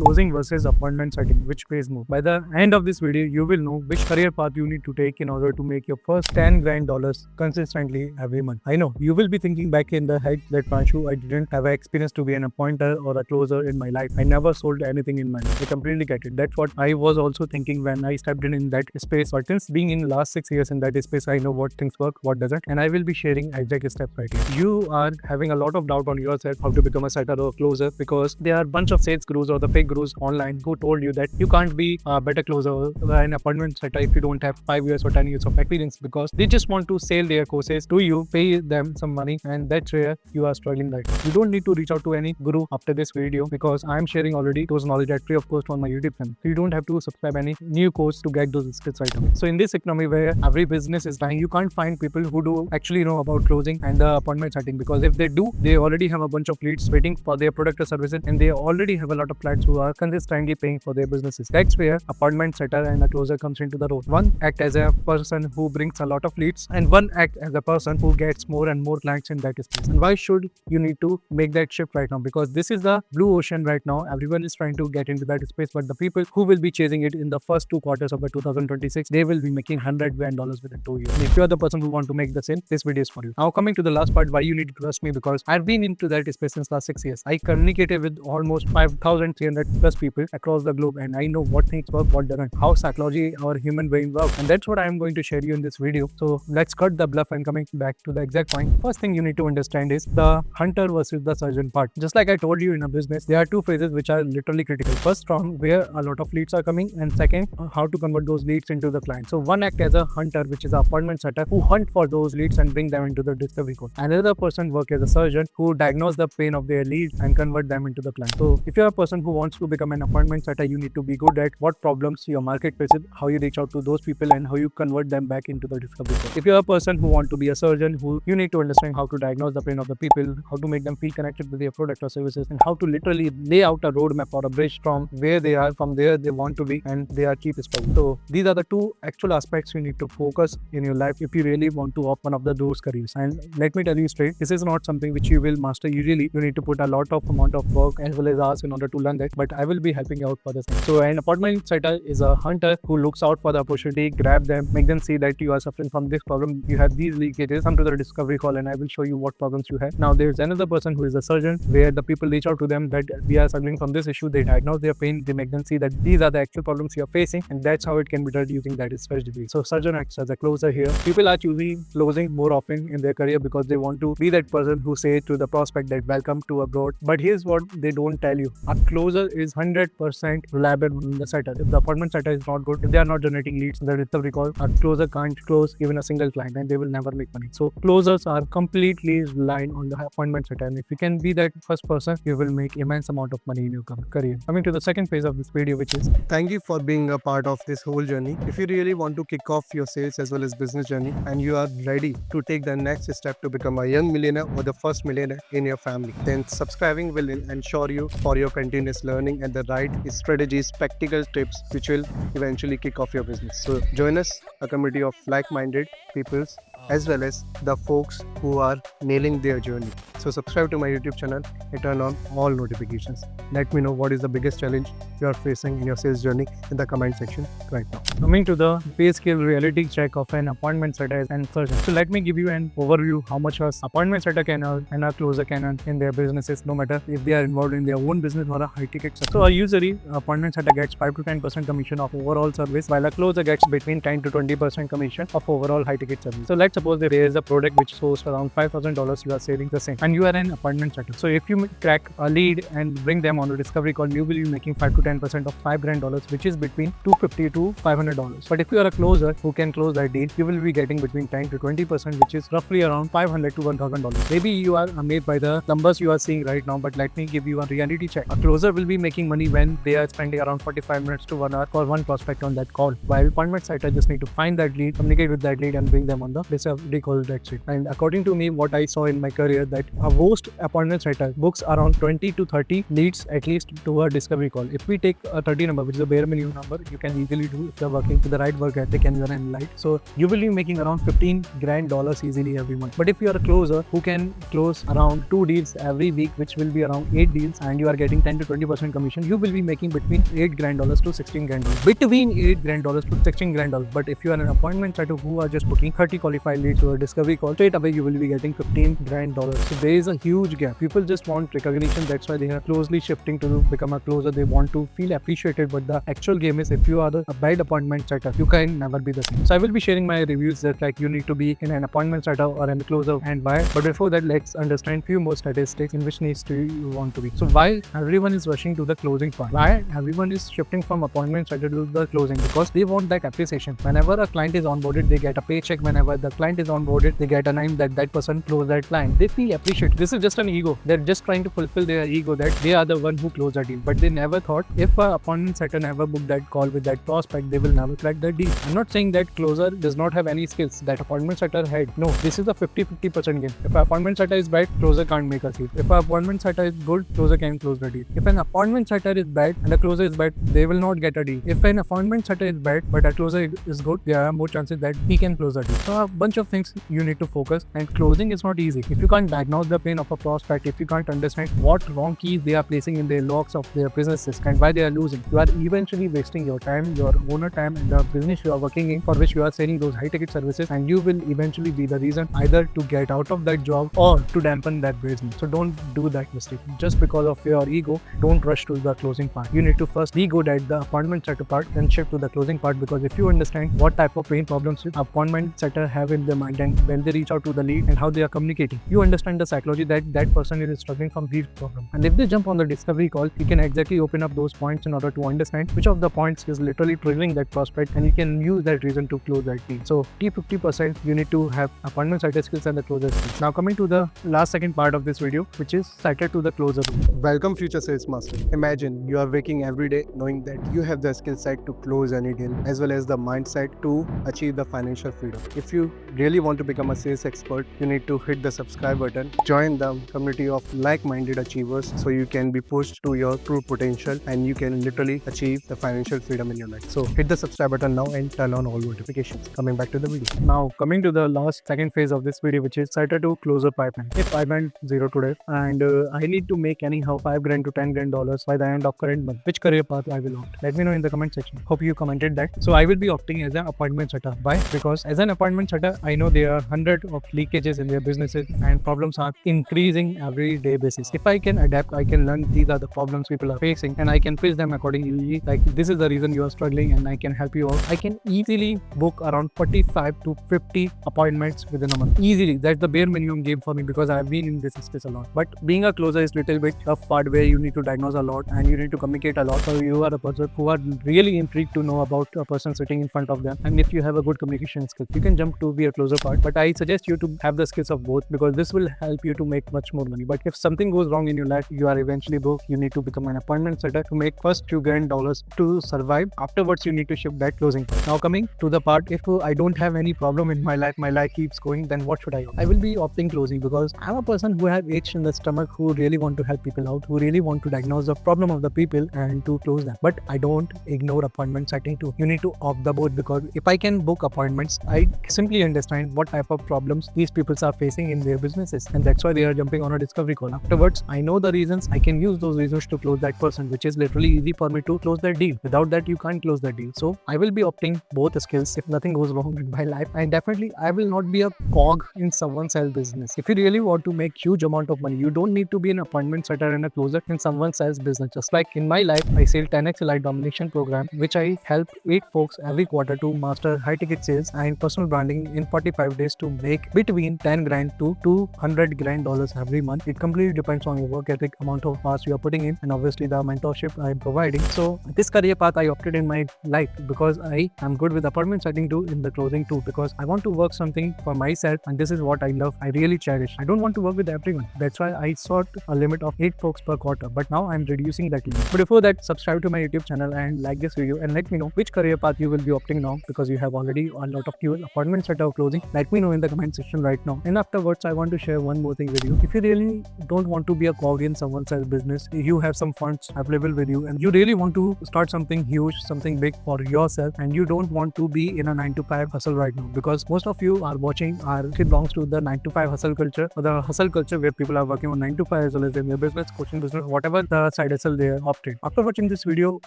closing versus appointment setting, which pays more. By the end of this video, you will know which career path you need to take in order to make your first 10 grand dollars consistently every month. I know you will be thinking back in the head that Pranshu, I didn't have an experience to be an appointer or a closer in my life. I never sold anything in my life. I completely get it. That's what I was also thinking when I stepped in that space. But since being in last 6 years in that space, I know what things work, what doesn't, and I will be sharing exact steps right here. You are having a lot of doubt on yourself how to become a setter or closer because there are a bunch of sales gurus or the fake gurus online who told you that you can't be a better closer or an appointment setter if you don't have 5 years or 10 years of experience, because they just want to sell their courses to you, pay them some money, and that's where you are struggling right now. You don't need to reach out to any guru after this video because I am sharing already those knowledge at free of cost on my YouTube channel. So you don't have to subscribe any new course to get those skills right away. So in this economy where every business is dying, you can't find people who do actually know about closing and the appointment setting, because if they do, they already have a bunch of leads waiting for their product or services, and they already have a lot of clients who are consistently paying for their businesses. That's where appointment setter and a closer comes into the role. One act as a person who brings a lot of leads, and one act as a person who gets more and more clients in that space. And why should you need to make that shift right now? Because this is the blue ocean right now. Everyone is trying to get into that space, but the people who will be chasing it in the first 2 quarters of the 2026, they will be making $100 grand within 2 years. And if you are the person who want to make the same, this video is for you. Now coming to the last part, why you need to trust me, because I've been into that space since last 6 years. I communicated with almost 5,300 plus people across the globe, and I know what things work, what doesn't, how psychology or human brain works, and that's what I'm going to share you in this video. So let's cut the bluff and coming back to the exact point. First thing you need to understand is the hunter versus the surgeon part. Just like I told you in a business, there are 2 phases which are literally critical. First, from where a lot of leads are coming, and second, how to convert those leads into the client. So one act as a hunter, which is an appointment setter who hunt for those leads and bring them into the discovery call. Another person work as a surgeon who diagnose the pain of their leads and convert them into the client. So if you're a person who wants to become an appointment setter, you need to be good at what problems your market faces, how you reach out to those people, and how you convert them back into the discovery call. If you're a person who want to be a surgeon, who you need to understand how to diagnose the pain of the people, how to make them feel connected with their product or services, and how to literally lay out a roadmap or a bridge from where they are, from there they want to be, and they are keep struggling. So these are the 2 actual aspects you need to focus in your life if you really want to opt one of those careers. And let me tell you straight, this is not something which you will master. Usually you need to put a lot of amount of work as well as hours in order to learn that, but I will be helping you out for this thing. So an appointment setter is a hunter who looks out for the opportunity, grab them, make them see that you are suffering from this problem, you have these leakages, come to the discovery call and I will show you what problems you have. Now there's another person who is a surgeon, where the people reach out to them that we are struggling from this issue, they diagnose their pain, they make them see that these are the actual problems you are facing, and that's how it can be done using that strategy. So surgeon acts as a closer here. People are choosing closing more often in their career because they want to be that person who says to the prospect that welcome to abroad. But here's what they don't tell you: a closer is 100% reliable on the setter. If the appointment setter is not good, if they are not generating leads, the recovery call, a closer can't close even a single client, and they will never make money. So closers are completely reliant on the appointment setter, and if you can be that first person, you will make immense amount of money in your career. Coming to the second phase of this video, which is thank you for being a part of this whole journey. If you really want to kick off your sales as well as business journey, and you are ready to take the next step to become a young millionaire or the first millionaire in your family, then subscribing will ensure you for your continuous learning and the right strategies, practical tips which will eventually kick off your business. So join us, a community of like-minded peoples as well as the folks who are nailing their journey. So subscribe to my YouTube channel and turn on all notifications. Let me know what is the biggest challenge you are facing in your sales journey in the comment section right now. Coming to the pay scale reality check of an appointment setter and surgeon. So let me give you an overview how much a appointment setter can earn and a closer can earn in their businesses, no matter if they are involved in their own business or a high ticket service. So usually appointment setter gets 5 to 10% commission of overall service, while a closer gets between 10 to 20% commission of overall high ticket service. So let's suppose there is a product which costs around $5,000, you are saving the same, and you are an appointment setter. So if you crack a lead and bring them on a discovery call, you will be making 5 to 10% of $5 grand, which is between $250 to $500. But if you are a closer who can close that deal, you will be getting between 10 to 20%, which is roughly around $500 to $1,000. Maybe you are amazed by the numbers you are seeing right now, but let me give you a reality check. A closer will be making money when they are spending around 45 minutes to 1 hour for one prospect on that call, while appointment setter just need to find that lead, communicate with that lead, and bring them on the discovery call, that's it. And according to me, what I saw in my career, that a host appointment setter books around 20 to 30 leads at least to a discovery call. If we take a 30 number, which is a bare minimum number, you can easily do if you're working with the right work ethic and you're in light. So you will be making around $15 grand easily every month. But if you are a closer who can close around 2 deals every week, which will be around 8 deals, and you are getting 10 to 20% commission, you will be making between $8 grand to $16 grand. Between $8 grand to $16 grand. But if you are an appointment setter who are just booking 30 qualified leads to a discovery call, straight away you will be getting $15 grand. So there is a huge gap. People just want recognition. That's why they are closely shifting to become a closer. They want to feel appreciated. But the actual game is, if you are a bad appointment setter, you can never be the same. So I will be sharing my reviews that like you need to be in an appointment setter or in a closer and why. But before that, let's understand few more statistics in which needs to you want to be. So why everyone is rushing to the closing part? Why everyone is shifting from appointment setter to the closing? Because they want that appreciation. Whenever a client is onboarded, they get a paycheck. Whenever the client is onboarded, they get a name that that person closed that client. They feel appreciated. This is just an ego. They're just trying to fulfill their ego that they are the one who closed that deal. But they never thought if an appointment setter never booked that call with that prospect, they will never crack that deal. I'm not saying that closer does not have any skills that appointment setter had. No, this is a 50-50% game. If an appointment setter is bad, closer can't make a deal. If an appointment setter is good, closer can close the deal. If an appointment setter is bad and a closer is bad, they will not get a deal. If an appointment setter is bad but a closer is good, there are more chances that he can close the deal. So a bunch of things you need to focus, and closing is not easy. If you can't diagnose the pain of a prospect, if you can't understand what wrong keys they are placing in their logs of their businesses and why they are losing, you are eventually wasting your time, your owner time, and the business you are working in for which you are selling those high ticket services, and you will eventually be the reason either to get out of that job or to dampen that business. So don't do that mistake. Just because of your ego, don't rush to the closing part. You need to first be good at the appointment setter part, then shift to the closing part, because if you understand what type of pain problems appointment setter have in their mind and when they reach out to the lead and how they are communicating, you understand the psychology that that person is struggling from these problems. And if they jump on the discovery call, you can exactly open up those points in order to understand which of the points is literally triggering that prospect, and you can use that reason to close that deal. So T50%, you need to have appointment setter skills and the closer skills. Now coming to the last second part of this video, which is setter to the closer. Welcome, future sales master. Imagine you are waking every day knowing that you have the skill set to close any deal, as well as the mindset to achieve the financial freedom. If you really want to become a sales expert, you need to hit the subscribe button, join the community of like-minded achievers so you can be pushed to your true potential and you can literally achieve the financial freedom in your life. So hit the subscribe button now and turn on all notifications. Coming back to the video. Now coming to the last second phase of this video, which is setter to closer pipeline. If I went zero today and I need to make anyhow $5 grand to $10 grand by the end of current month, which career path I will opt? Let me know in the comment section. Hope you commented that. So I will be opting as an appointment setter. Why? Because as an appointment setter, I know there are hundreds of leakages in their businesses and problems are increasing every day basis. If I can adapt, I can learn these are the problems people are facing and I can pitch them accordingly. Like, this is the reason you are struggling and I can help you out. I can easily book around 45 to 50 appointments within a month. Easily. That's the bare minimum game for me because I've been in this space a lot. But being a closer is little bit tough part where you need to diagnose a lot and you need to communicate a lot. So you are a person who are really intrigued to know about a person sitting in front of them. And if you have a good communication skills, you can jump to be a closer part. But I suggest you to have the skills of both because this will help you to make much more money. But if something goes wrong in your life, you are eventually broke. You need to become an appointment setter to make first $2 grand to survive. Afterwards, you need to shift that closing part. Now coming to the part, if I don't have any problem in my life keeps going, then what should I opt? I will be opting closing because I'm a person who have itch in the stomach, who really want to help people out, who really want to diagnose the problem of the people and to close them. But I don't ignore appointment setting too. You need to opt the both because if I can book appointments, I simply understand what type of problems these people are facing in their businesses, and that's why they are jumping on a discovery call. Afterwards, I know the reasons. I can use those reasons to close that person, which is literally easy for me to close that deal. Without that, you can't close that deal. So I will be opting both skills if nothing goes wrong in my life, and definitely I will not be a cog in someone else's business. If you really want to make huge amount of money, you don't need to be an appointment setter and a closer in someone else's business. Just like in my life, I sell 10x Elite Domination program, which I help 8 folks every quarter to master high ticket sales and personal branding in 45 days to make between 10 grand to $200 grand every month. It completely depends on your work ethic, amount of hours you are putting in, and obviously the mentorship I am providing. So this career path I opted in my life because I am good with appointment setting too, in the closing too, because I want to work something for myself and this is what I love. I really cherish. I don't want to work with everyone. That's why I sought a limit of 8 folks per quarter, but now I'm reducing that limit. But before that, subscribe to my YouTube channel and like this video and let me know which career path you will be opting now, because you have already a lot of new appointment setter before closing? Let me know in the comment section right now. And afterwards, I want to share one more thing with you. If you really don't want to be a cog in someone else's business, you have some funds available with you, and you really want to start something huge, something big for yourself, and you don't want to be in a 9 to 5 hustle right now, because most of you are watching belongs to the 9 to 5 hustle culture, or the hustle culture where people are working on 9 to 5 as well as in their business, coaching business, whatever the side hustle they are opted. After watching this video,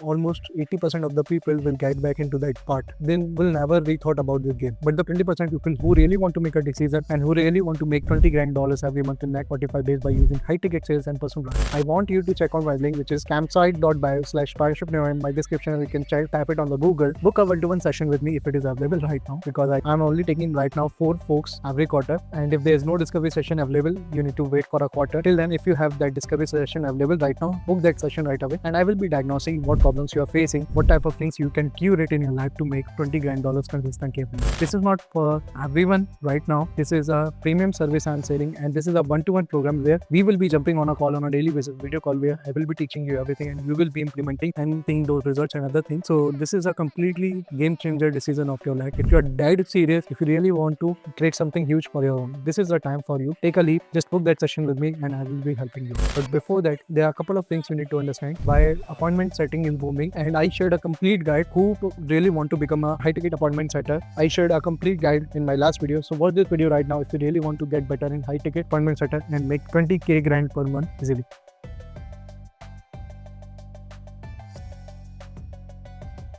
almost 80% of the people will get back into that part. They will never rethought about this game. But the 20% people who really want to make a decision and who really want to make $20 grand every month in next 45 days by using high ticket sales and personal brand, I want you to check out my link, which is campsite.bio/Pranshu. In my description, you can type it on the Google. Book a one-to-one session with me if it is available right now, because I'm only taking right now 4 folks every quarter, and if there is no discovery session available, you need to wait for a quarter. Till then, if you have that discovery session available right now, book that session right away, and I will be diagnosing what problems you are facing, what type of things you can curate in your life to make $20 grand consistently. This is not for everyone right now. This is a premium service I'm selling, and this is a one-to-one program where we will be jumping on a call on a daily basis, video call, where I will be teaching you everything and you will be implementing and seeing those results and other things. So this is a completely game changer decision of your life. If you are dead serious, if you really want to create something huge for your own, this is the time for you. Take a leap, just book that session with me and I will be helping you. But before that, there are a couple of things you need to understand why appointment setting is booming, and I shared a complete guide who really want to become a high ticket appointment setter. I shared a complete guide in my last video, so watch this video right now if you really want to get better in high ticket appointment setter and make $20K grand per month easily.